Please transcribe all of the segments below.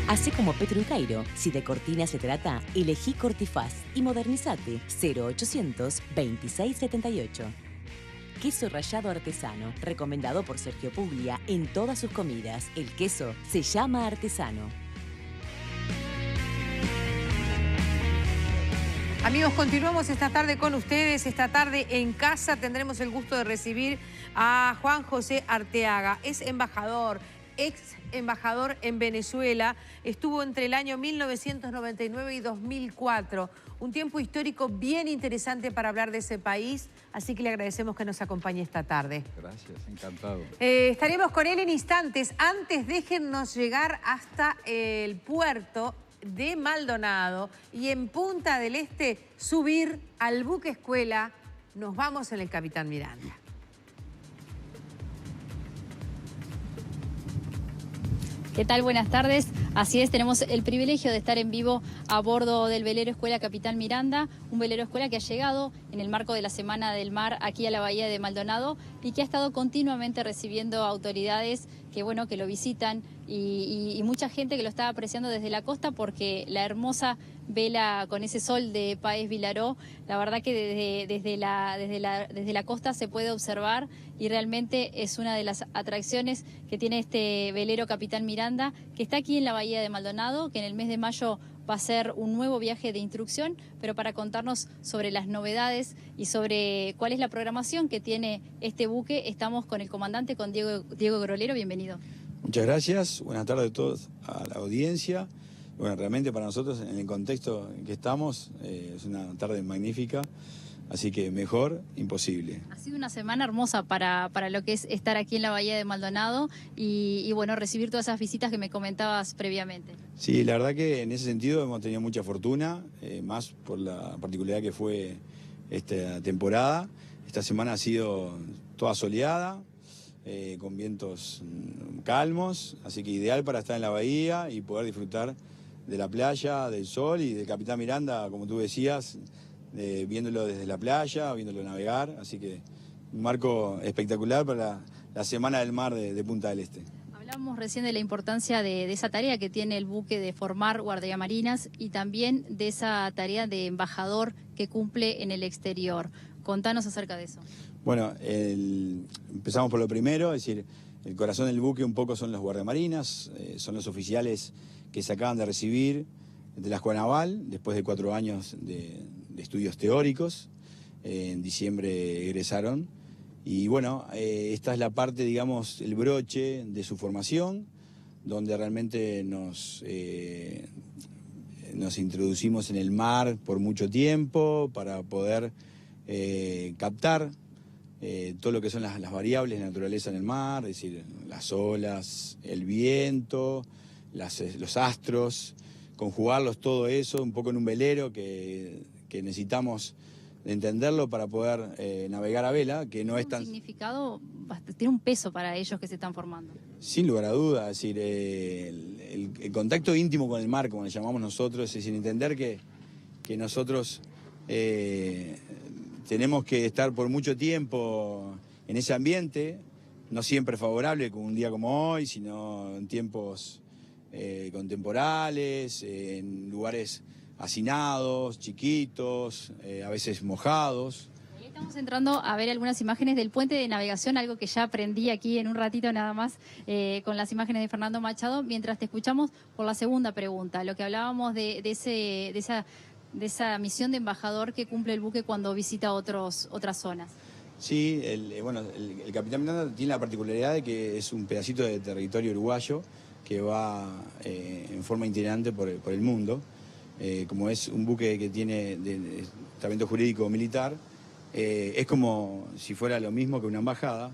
Hacé como Petro y Cairo. Si de cortina se trata, elegí Cortifaz y modernizate. 0800 2678. Queso rallado artesano, recomendado por Sergio Puglia en todas sus comidas. El queso se llama artesano. Amigos, continuamos esta tarde con ustedes. Esta tarde en casa tendremos el gusto de recibir a Juan José Arteaga. Es embajador, ex embajador en Venezuela. Estuvo entre el año 1999 y 2004. Un tiempo histórico bien interesante para hablar de ese país. Así que le agradecemos que nos acompañe esta tarde. Gracias, encantado. Estaremos con él en instantes. Antes, déjennos llegar hasta el puerto de Maldonado y en Punta del Este subir al buque escuela. Nos vamos en el Capitán Miranda. ¿Qué tal? Buenas tardes. Así es, tenemos el privilegio de estar en vivo a bordo del velero escuela Capitán Miranda, un velero escuela que ha llegado en el marco de la Semana del Mar aquí a la Bahía de Maldonado y que ha estado continuamente recibiendo autoridades que lo visitan y mucha gente que lo está apreciando desde la costa porque la hermosa vela con ese sol de Páez Vilaró, la verdad que desde la costa se puede observar y realmente es una de las atracciones que tiene este velero Capitán Miranda, que está aquí en la Bahía de Maldonado, que en el mes de mayo va a ser un nuevo viaje de instrucción, pero para contarnos sobre las novedades y sobre cuál es la programación que tiene este buque, estamos con el comandante, con Diego Grolero. Bienvenido. Muchas gracias, buenas tardes a todos, a la audiencia. Bueno, realmente para nosotros, en el contexto en que estamos, es una tarde magnífica, así que mejor, imposible. Ha sido una semana hermosa para lo que es estar aquí en la Bahía de Maldonado y recibir todas esas visitas que me comentabas previamente. Sí, la verdad que en ese sentido hemos tenido mucha fortuna, más por la particularidad que fue esta temporada. Esta semana ha sido toda soleada, con vientos calmos, así que ideal para estar en la bahía y poder disfrutar de la playa, del sol y del Capitán Miranda, como tú decías, viéndolo desde la playa, viéndolo navegar, así que un marco espectacular para la Semana del Mar de Punta del Este. Hablamos recién de la importancia de esa tarea que tiene el buque de formar guardiamarinas y también de esa tarea de embajador que cumple en el exterior. Contanos acerca de eso. Bueno, empezamos por lo primero, es decir, el corazón del buque un poco son los guardiamarinas, son los oficiales que se acaban de recibir de la Escuela Naval, después de 4 años de estudios teóricos. En diciembre egresaron. Y bueno, esta es la parte, digamos, el broche de su formación, donde realmente nos introducimos en el mar por mucho tiempo para poder captar todo lo que son las variables de naturaleza en el mar, es decir, las olas, el viento, los astros, conjugarlos todo eso un poco en un velero que necesitamos entenderlo para poder navegar a vela, que no es tan... Significado, tiene un peso para ellos que se están formando. Sin lugar a dudas, es decir, el contacto íntimo con el mar, como le llamamos nosotros, es decir, entender que nosotros tenemos que estar por mucho tiempo en ese ambiente, no siempre favorable, como un día como hoy, sino en tiempos contemporales, en lugares hacinados, chiquitos, a veces mojados. Estamos entrando a ver algunas imágenes del puente de navegación, algo que ya aprendí aquí en un ratito nada más con las imágenes de Fernando Machado, mientras te escuchamos por la segunda pregunta, lo que hablábamos de esa misión de embajador que cumple el buque cuando visita otras zonas. Sí, el Capitán Miranda tiene la particularidad de que es un pedacito de territorio uruguayo que va en forma itinerante por el mundo. Como es un buque que tiene de tratamiento jurídico militar, es como si fuera lo mismo que una embajada.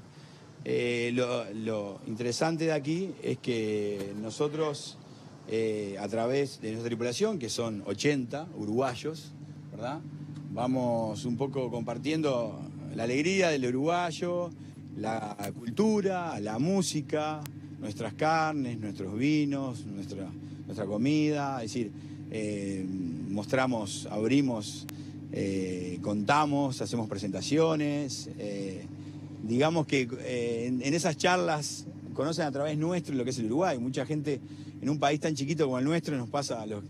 Lo interesante de aquí es que nosotros, a través de nuestra tripulación, que son 80 uruguayos, ¿verdad?, vamos un poco compartiendo la alegría del uruguayo, la cultura, la música, nuestras carnes, nuestros vinos, nuestra comida, es decir, mostramos, abrimos, contamos, hacemos presentaciones, digamos que en esas charlas conocen a través nuestro lo que es el Uruguay. Mucha gente en un país tan chiquito como el nuestro nos pasa a los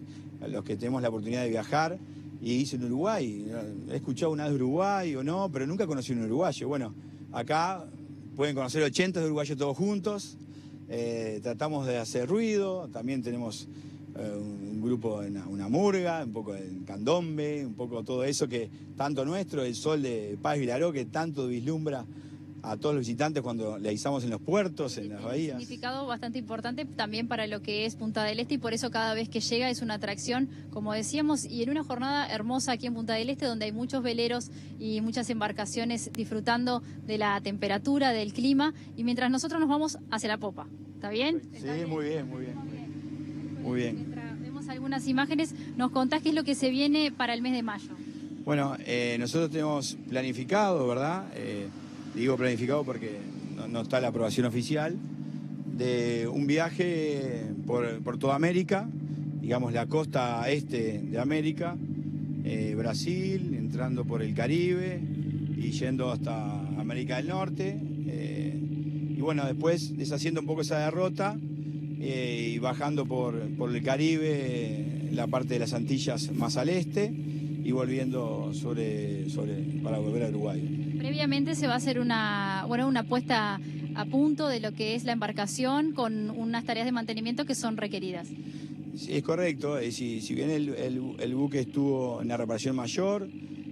que tenemos la oportunidad de viajar y dicen Uruguay. He escuchado una vez de Uruguay o no, pero nunca conocí un uruguayo. Bueno, acá pueden conocer 80 de uruguayos todos juntos. Tratamos de hacer ruido, también tenemos un grupo, una murga, un poco en candombe, un poco todo eso que tanto nuestro, el sol de Paz Vilaró, que tanto vislumbra a todos los visitantes cuando le izamos en los puertos, en las bahías. Un significado bastante importante también para lo que es Punta del Este y por eso cada vez que llega es una atracción, como decíamos, y en una jornada hermosa aquí en Punta del Este donde hay muchos veleros y muchas embarcaciones disfrutando de la temperatura, del clima y mientras nosotros nos vamos hacia la popa. ¿Está bien? Sí, muy bien, muy bien. Muy bien. Mientras vemos algunas imágenes, nos contás qué es lo que se viene para el mes de mayo. Bueno, nosotros tenemos planificado, ¿verdad? Digo planificado porque no está la aprobación oficial, de un viaje por toda América, digamos la costa este de América, Brasil, entrando por el Caribe y yendo hasta América del Norte. Y bueno, después deshaciendo un poco esa derrota y bajando por el Caribe, la parte de las Antillas más al este y volviendo para volver a Uruguay. Previamente se va a hacer una puesta a punto de lo que es la embarcación con unas tareas de mantenimiento que son requeridas. Sí, es correcto. Si bien el buque estuvo en la reparación mayor,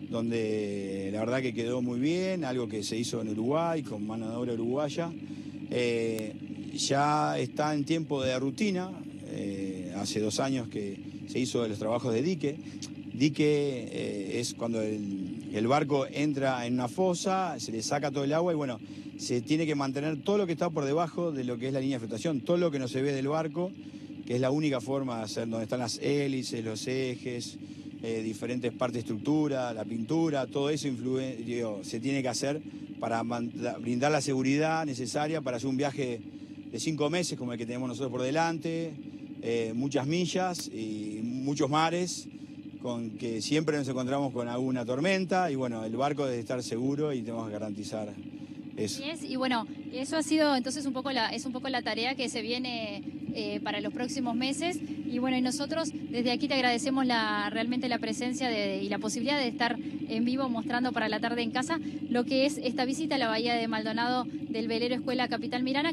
donde la verdad que quedó muy bien, algo que se hizo en Uruguay con mano de obra uruguaya, ya está en tiempo de rutina. Hace 2 años que se hizo los trabajos de dique. Dique es cuando el barco entra en una fosa, se le saca todo el agua y bueno, se tiene que mantener todo lo que está por debajo de lo que es la línea de flotación, todo lo que no se ve del barco, que es la única forma de hacer, donde están las hélices, los ejes, diferentes partes de estructura, la pintura, todo eso se tiene que hacer para brindar la seguridad necesaria para hacer un viaje de 5 meses como el que tenemos nosotros por delante, muchas millas y muchos mares, con que siempre nos encontramos con alguna tormenta y bueno, el barco debe estar seguro y tenemos que garantizar eso. Y bueno, eso ha sido entonces un poco la tarea que se viene para los próximos meses y bueno, y nosotros desde aquí te agradecemos realmente la presencia y la posibilidad de estar en vivo mostrando para la tarde en casa lo que es esta visita a la bahía de Maldonado del velero Escuela Capitán Miranda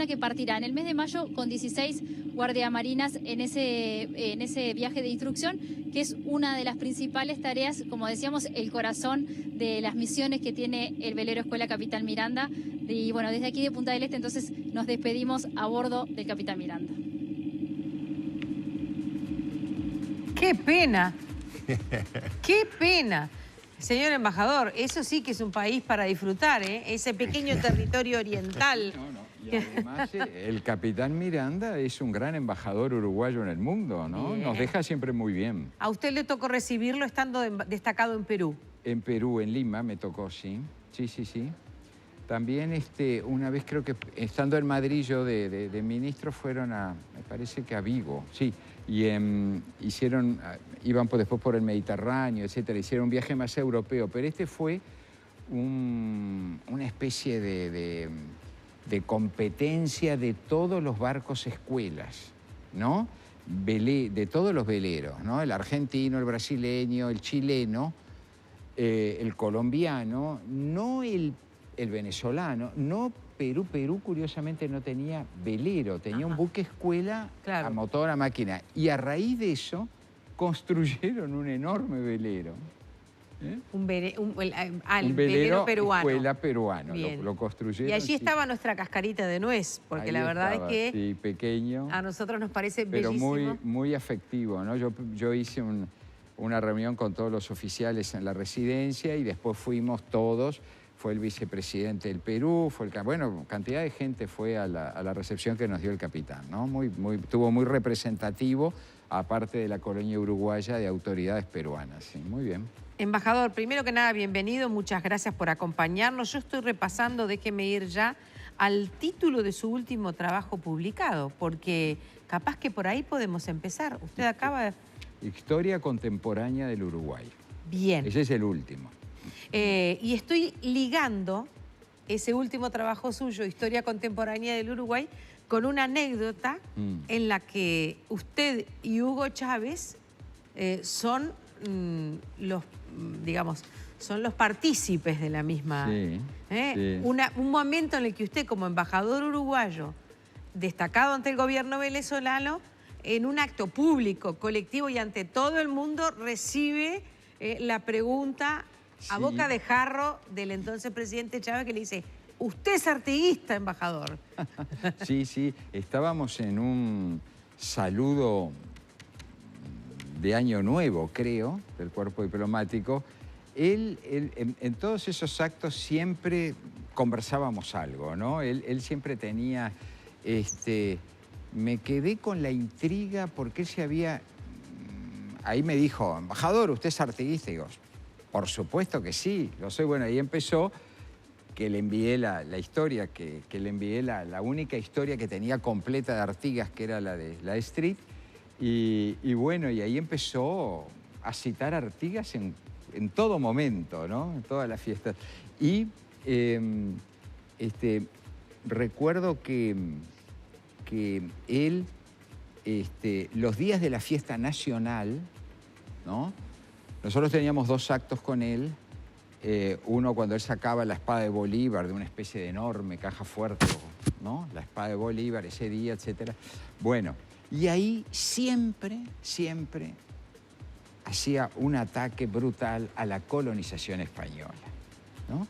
que partirá en el mes de mayo con 16 guardiamarinas en ese viaje de instrucción, que es una de las principales tareas, como decíamos, el corazón de las misiones que tiene el velero Escuela Capitán Miranda. Y bueno, desde aquí de Punta del Este entonces nos despedimos a bordo del Capitán Miranda. ¡Qué pena! ¡Qué pena! Señor embajador, eso sí que es un país para disfrutar, ¿eh? Ese pequeño territorio oriental. Y además el Capitán Miranda es un gran embajador uruguayo en el mundo, ¿no? Nos deja siempre muy bien. ¿A usted le tocó recibirlo estando destacado en Perú? En Perú, en Lima, me tocó, sí. Sí. También una vez creo que estando en Madrid yo de ministro fueron me parece que a Vigo, sí. Y iban después por el Mediterráneo, etcétera. Hicieron un viaje más europeo, pero este fue una especie de competencia de todos los barcos escuelas, ¿no? De todos los veleros, ¿no? El argentino, el brasileño, el chileno, el colombiano, no el venezolano, no Perú. Perú, curiosamente, no tenía velero, tenía un buque escuela a motor, a máquina. Y a raíz de eso, construyeron un enorme velero. Un velero peruano. Escuela peruano, lo construyeron. Y allí estaba nuestra cascarita de nuez, porque la verdad es que sí, pequeño, a nosotros nos parece pero bellísimo. muy afectivo, ¿no? Yo hice una reunión con todos los oficiales en la residencia y después fuimos todos. Fue el vicepresidente del Perú, cantidad de gente fue a la recepción que nos dio el capitán, ¿no? Estuvo muy representativo, aparte de la colonia uruguaya, de autoridades peruanas. Sí, muy bien. Embajador, primero que nada, bienvenido, muchas gracias por acompañarnos. Yo estoy repasando, déjeme ir ya al título de su último trabajo publicado, porque capaz que por ahí podemos empezar. Usted acaba de... Historia contemporánea del Uruguay. Bien. Ese es el último. Y estoy ligando ese último trabajo suyo, Historia Contemporánea del Uruguay, con una anécdota en la que usted y Hugo Chávez son los partícipes de la misma. Sí, sí. Un momento en el que usted, como embajador uruguayo, destacado ante el gobierno venezolano, en un acto público, colectivo y ante todo el mundo, recibe la pregunta a boca de jarro del entonces presidente Chávez, que le dice: usted es artiguista, embajador. Sí, sí, estábamos en un saludo de Año Nuevo, creo, del cuerpo diplomático. Él en todos esos actos siempre conversábamos algo, ¿no? Él siempre tenía, me quedé con la intriga porque él se había, ahí me dijo: embajador, ¿usted es artiguista? Y digo, por supuesto que sí, lo soy. Bueno, ahí empezó que le envié la historia, que le envié la única historia que tenía completa de Artigas, que era la de Street. Y bueno, y ahí empezó a citar a Artigas en todo momento, ¿no? En todas las fiestas. Y recuerdo que él, los días de la fiesta nacional, ¿no? Nosotros teníamos 2 actos con él. Uno cuando él sacaba la espada de Bolívar de una especie de enorme caja fuerte, ¿no? La espada de Bolívar ese día, etcétera. Bueno, y ahí siempre hacía un ataque brutal a la colonización española, ¿no?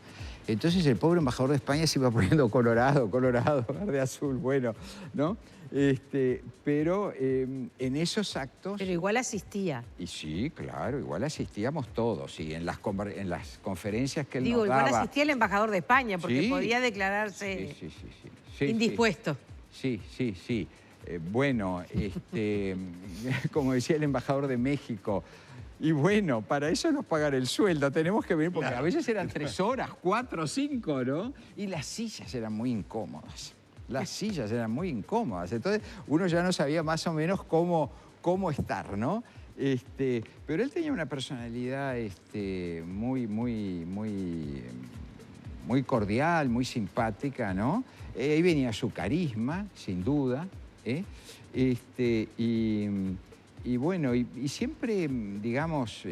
Entonces el pobre embajador de España se iba poniendo colorado, verde, azul, bueno, ¿no? Pero en esos actos... Pero igual asistía. Y sí, claro, igual asistíamos todos. Y en las conferencias que él Digo, nos daba... igual asistía el embajador de España, porque Sí. podía declararse Sí, indispuesto. Sí. Bueno, como decía el embajador de México, y bueno, para eso nos pagan el sueldo, tenemos que venir, porque a veces eran 3 horas, 4, 5, ¿no? Y las sillas eran muy incómodas. Entonces uno ya no sabía más o menos cómo estar, ¿no? Pero él tenía una personalidad muy cordial, muy simpática, ¿no? Ahí venía su carisma, sin duda, y bueno, y siempre, digamos,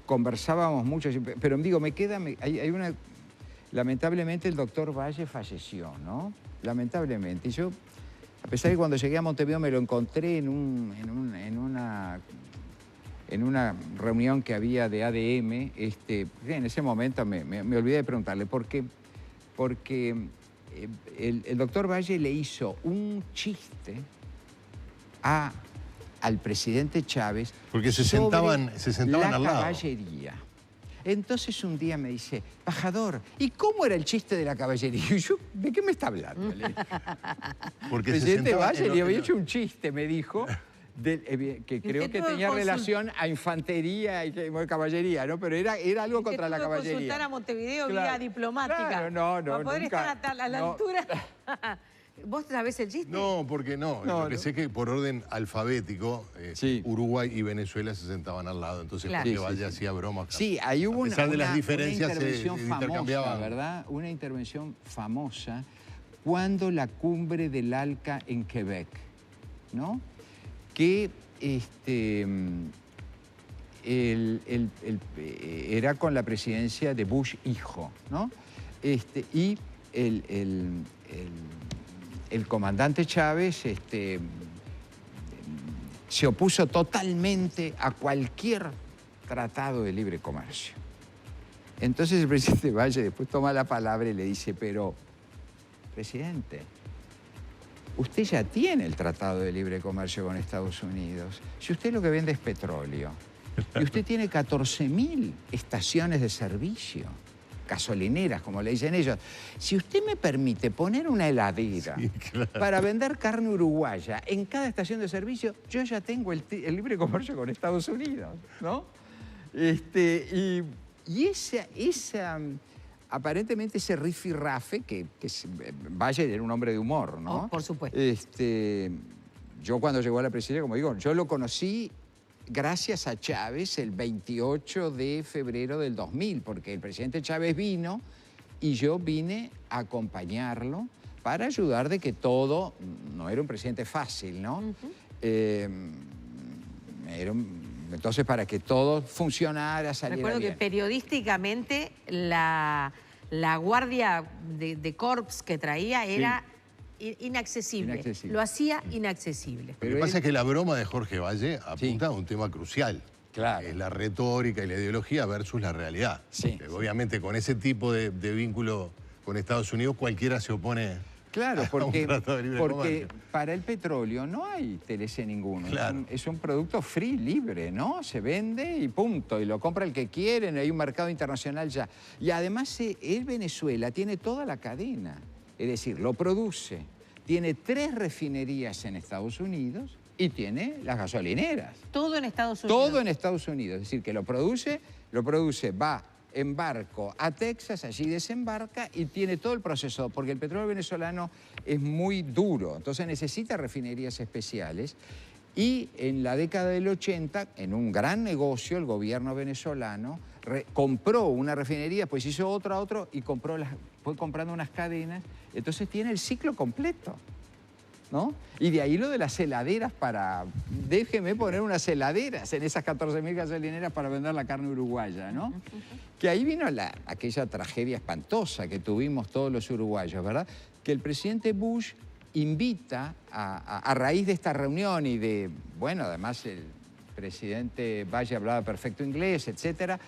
conversábamos mucho, pero digo, hay una... Lamentablemente el doctor Valle falleció, ¿no? Lamentablemente. Y yo, a pesar de que cuando llegué a Montevideo me lo encontré en una reunión que había de ADM, en ese momento me olvidé de preguntarle por qué. Porque el doctor Valle le hizo un chiste al presidente Chávez. Porque se sentaban al lado. La caballería. Entonces un día me dice: embajador, ¿y cómo era el chiste de la caballería? Y yo, ¿de qué me está hablando? Porque el presidente Valle le había en... hecho un chiste, me dijo, que creo que tenía relación a infantería y caballería, ¿no? Pero era algo contra la caballería. Consultar a Montevideo vía diplomática. Claro, no, para poder nunca, estar a la altura. ¿Vos sabés el chiste? No, porque no. Lo que sé es que por orden alfabético, Uruguay y Venezuela se sentaban al lado. Entonces, claro. porque Valle hacía bromas. Sí, ahí hubo a pesar de las diferencias, intervención famosa, ¿verdad? Una intervención famosa cuando la cumbre del ALCA en Quebec, ¿no? Que era con la presidencia de Bush hijo, ¿no? Y el comandante Chávez se opuso totalmente a cualquier tratado de libre comercio. Entonces el presidente Valle después toma la palabra y le dice: pero, presidente, usted ya tiene el tratado de libre comercio con Estados Unidos. Si usted lo que vende es petróleo, y usted tiene 14.000 estaciones de servicio, gasolineras, como le dicen ellos. Si usted me permite poner una heladera para vender carne uruguaya en cada estación de servicio, yo ya tengo el libre comercio con Estados Unidos, ¿no? Aparentemente ese rifirrafe, que Valle era un hombre de humor, ¿no? Oh, por supuesto. Yo cuando llegó a la presidencia, como digo, yo lo conocí gracias a Chávez el 28 de febrero del 2000, porque el presidente Chávez vino y yo vine a acompañarlo para ayudar de que todo, no era un presidente fácil, ¿no? Entonces, para que todo funcionara, saliera Recuerdo bien. que periodísticamente la guardia de corps que traía era inaccesible. Lo hacía inaccesible. Lo que pasa es que la broma de Jorge Valle apunta a un tema crucial. Claro. Es la retórica y la ideología versus la realidad. Sí. Obviamente, con ese tipo de vínculo con Estados Unidos, cualquiera se opone. Claro, a un tratado de libre comercio. Para el petróleo no hay TLC ninguno. Claro. Es un producto free, libre, ¿no? Se vende y punto. Y lo compra el que quiere, hay un mercado internacional ya. Y además, Venezuela tiene toda la cadena. Es decir, lo produce. Tiene 3 refinerías en Estados Unidos y tiene las gasolineras. Todo en Estados Unidos. Todo en Estados Unidos. Es decir, que lo produce, va en barco a Texas, allí desembarca y tiene todo el proceso, porque el petróleo venezolano es muy duro, entonces necesita refinerías especiales. Y en la década del 80, en un gran negocio, el gobierno venezolano compró una refinería, pues hizo otra, y fue comprando unas cadenas, entonces tiene el ciclo completo, ¿no? Y de ahí lo de las heladeras déjeme poner unas heladeras en esas 14.000 gasolineras para vender la carne uruguaya, ¿no? Que ahí vino aquella tragedia espantosa que tuvimos todos los uruguayos, ¿verdad? Que el presidente Bush invita a raíz de esta reunión y de, bueno, además el presidente Valle hablaba perfecto inglés, etcétera,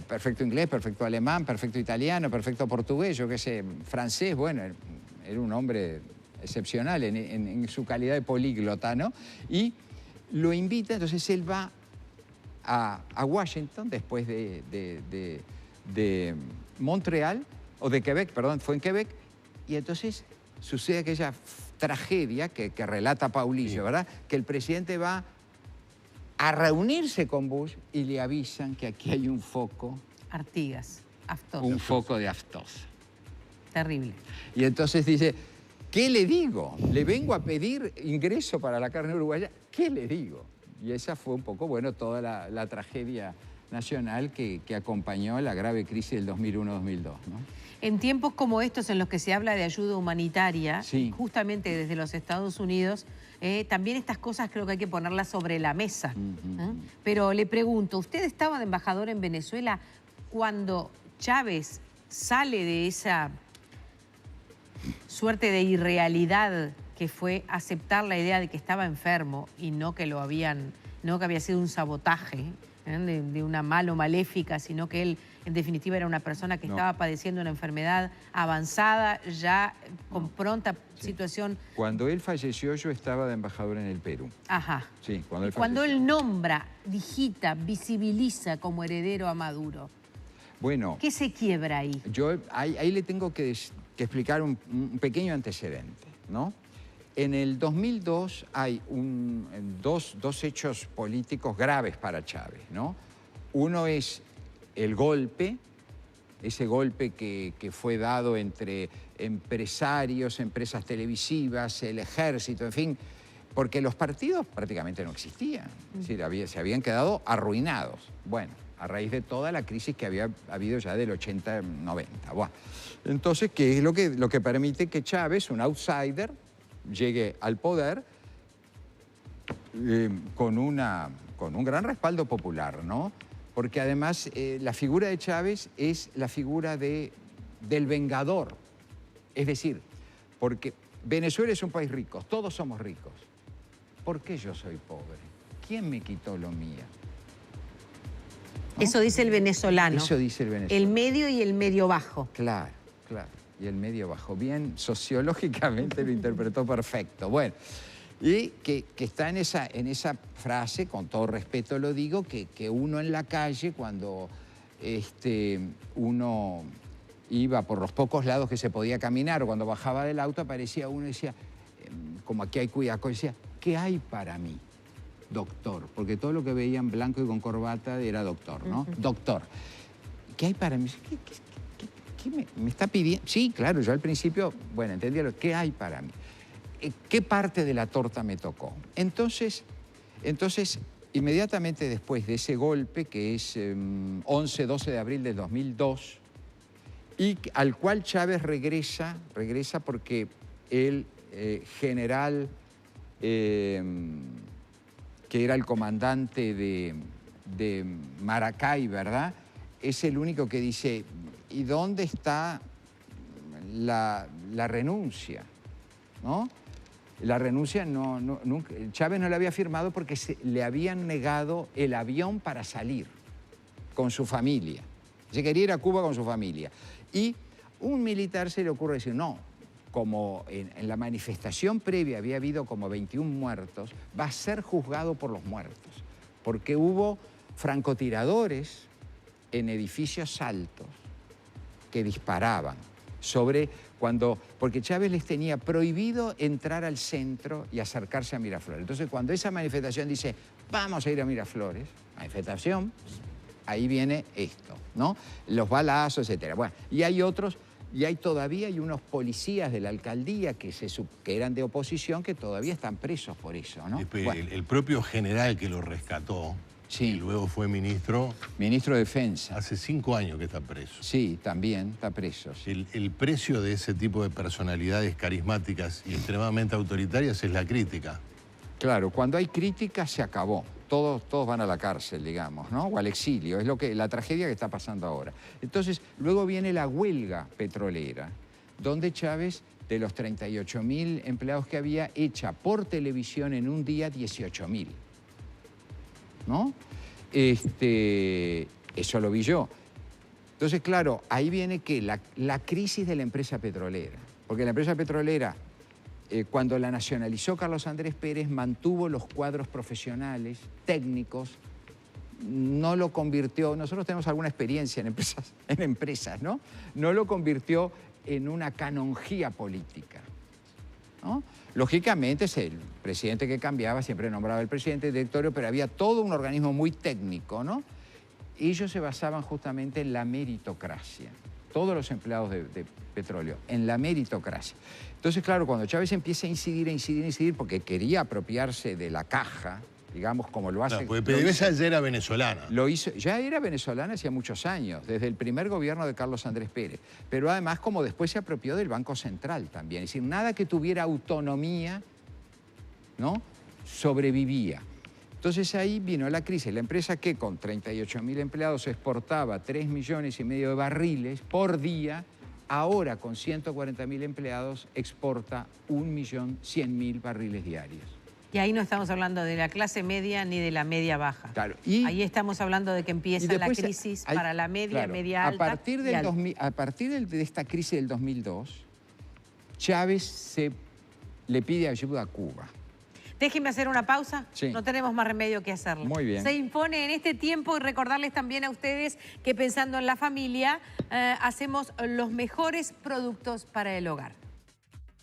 perfecto inglés, perfecto alemán, perfecto italiano, perfecto portugués, yo qué sé, francés, bueno, era un hombre excepcional en su calidad de políglota, ¿no? Y lo invita, entonces él va a Washington después de Montreal, o de Quebec, perdón, fue en Quebec, y entonces sucede aquella tragedia que relata Paulillo, ¿verdad? Que el presidente va a reunirse con Bush y le avisan que aquí hay un foco. Artigas, aftosa. Un foco de aftosa. Terrible. Y entonces dice, ¿qué le digo? Le vengo a pedir ingreso para la carne uruguaya. ¿Qué le digo? Y esa fue un poco, bueno, toda la tragedia nacional que acompañó la grave crisis del 2001-2002, ¿no? En tiempos como estos en los que se habla de ayuda humanitaria, sí, justamente desde los Estados Unidos, también estas cosas creo que hay que ponerlas sobre la mesa. Pero le pregunto, ¿usted estaba de embajador en Venezuela cuando Chávez sale de esa suerte de irrealidad que fue aceptar la idea de que estaba enfermo y no que había sido un sabotaje de una mala o maléfica, sino que él en definitiva era una persona que estaba padeciendo una enfermedad avanzada, ya con pronta situación? Cuando él falleció yo estaba de embajador en el Perú. Ajá. Sí, cuando él nombra, digita, visibiliza como heredero a Maduro, bueno, ¿qué se quiebra ahí? Yo ahí le tengo que explicar un pequeño antecedente, ¿no? En el 2002 hay dos hechos políticos graves para Chávez, ¿no? Uno es el golpe, ese golpe que fue dado entre empresarios, empresas televisivas, el ejército, en fin, porque los partidos prácticamente no existían, es decir, se habían quedado arruinados. Bueno, a raíz de toda la crisis que había habido ya del 80-90. Bueno, entonces, ¿qué es lo que permite que Chávez, un outsider, llegue al poder con un gran respaldo popular, ¿no? Porque además la figura de Chávez es la figura del vengador. Es decir, porque Venezuela es un país rico, todos somos ricos. ¿Por qué yo soy pobre? ¿Quién me quitó lo mío? ¿No? Eso dice el venezolano. Eso dice el venezolano. El medio y el medio bajo. Claro, claro. Y el medio bajo. Bien, sociológicamente lo interpretó perfecto. Bueno, y que está en esa frase, con todo respeto lo digo, que uno en la calle, cuando uno iba por los pocos lados que se podía caminar, o cuando bajaba del auto, aparecía uno y decía, como aquí hay Cuidaco, decía, ¿qué hay para mí, doctor? Porque todo lo que veían blanco y con corbata era doctor, ¿no? Doctor, ¿qué hay para mí? ¿Qué me está pidiendo? Sí, claro, yo al principio, bueno, entendía ¿qué hay para mí? ¿Qué parte de la torta me tocó? Entonces, inmediatamente después de ese golpe, que es 11-12 de abril de 2002, y al cual Chávez regresa porque el general, que era el comandante de Maracay, ¿verdad?, es el único que dice, ¿y dónde está la renuncia? ¿No? La renuncia nunca, Chávez no la había firmado porque le habían negado el avión para salir con su familia. Se quería ir a Cuba con su familia. Y un militar se le ocurre decir, no, como en la manifestación previa había habido como 21 muertos, va a ser juzgado por los muertos, porque hubo francotiradores en edificios altos que disparaban porque Chávez les tenía prohibido entrar al centro y acercarse a Miraflores. Entonces, cuando esa manifestación dice, vamos a ir a Miraflores, manifestación, ahí viene esto, ¿no? Los balazos, etcétera. Bueno, y hay otros, todavía hay unos policías de la alcaldía que eran de oposición que todavía están presos por eso, ¿no? Bueno. El propio general que lo rescató, sí, y luego fue ministro. Ministro de Defensa. Hace 5 años que está preso. Sí, también está preso. Sí. El precio de ese tipo de personalidades carismáticas y extremadamente autoritarias es la crítica. Claro, cuando hay crítica se acabó. Todos van a la cárcel, digamos, ¿no? O al exilio. Es la tragedia que está pasando ahora. Entonces, luego viene la huelga petrolera, donde Chávez, de los 38.000 empleados que había, echa por televisión en un día 18.000. ¿No? Eso lo vi yo. Entonces, claro, ahí viene que la crisis de la empresa petrolera. Porque la empresa petrolera, cuando la nacionalizó Carlos Andrés Pérez, mantuvo los cuadros profesionales, técnicos, no lo convirtió, nosotros tenemos alguna experiencia en empresas, ¿no? No lo convirtió en una canonjía política, ¿no? Lógicamente, es el presidente que cambiaba, siempre nombraba el presidente, el directorio, pero había todo un organismo muy técnico, ¿no? Ellos se basaban justamente en la meritocracia, todos los empleados de petróleo, en la meritocracia. Entonces, claro, cuando Chávez empieza a incidir, porque quería apropiarse de la caja, digamos, como lo hace... Claro, porque PDVSA ya era venezolana. Lo hizo, ya era venezolana hacía muchos años, desde el primer gobierno de Carlos Andrés Pérez. Pero además, como después se apropió del Banco Central también. Es decir, nada que tuviera autonomía, ¿no?, sobrevivía. Entonces ahí vino la crisis. La empresa que con 38.000 empleados exportaba 3,5 millones de barriles por día, ahora con 140.000 empleados exporta 1.100.000 barriles diarios. Y ahí no estamos hablando de la clase media ni de la media baja. Claro. Ahí estamos hablando de que empieza la crisis para la media, claro, media alta. A partir de esta crisis del 2002, Chávez le pide ayuda a Cuba. Déjenme hacer una pausa. Sí. No tenemos más remedio que hacerlo. Muy bien. Se impone en este tiempo, y recordarles también a ustedes que pensando en la familia, hacemos los mejores productos para el hogar.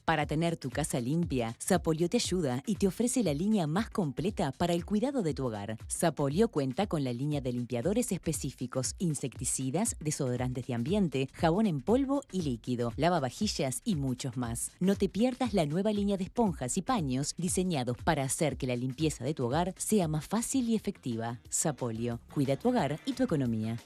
Para tener tu casa limpia, Sapolio te ayuda y te ofrece la línea más completa para el cuidado de tu hogar. Sapolio cuenta con la línea de limpiadores específicos, insecticidas, desodorantes de ambiente, jabón en polvo y líquido, lavavajillas y muchos más. No te pierdas la nueva línea de esponjas y paños diseñados para hacer que la limpieza de tu hogar sea más fácil y efectiva. Sapolio, cuida tu hogar y tu economía.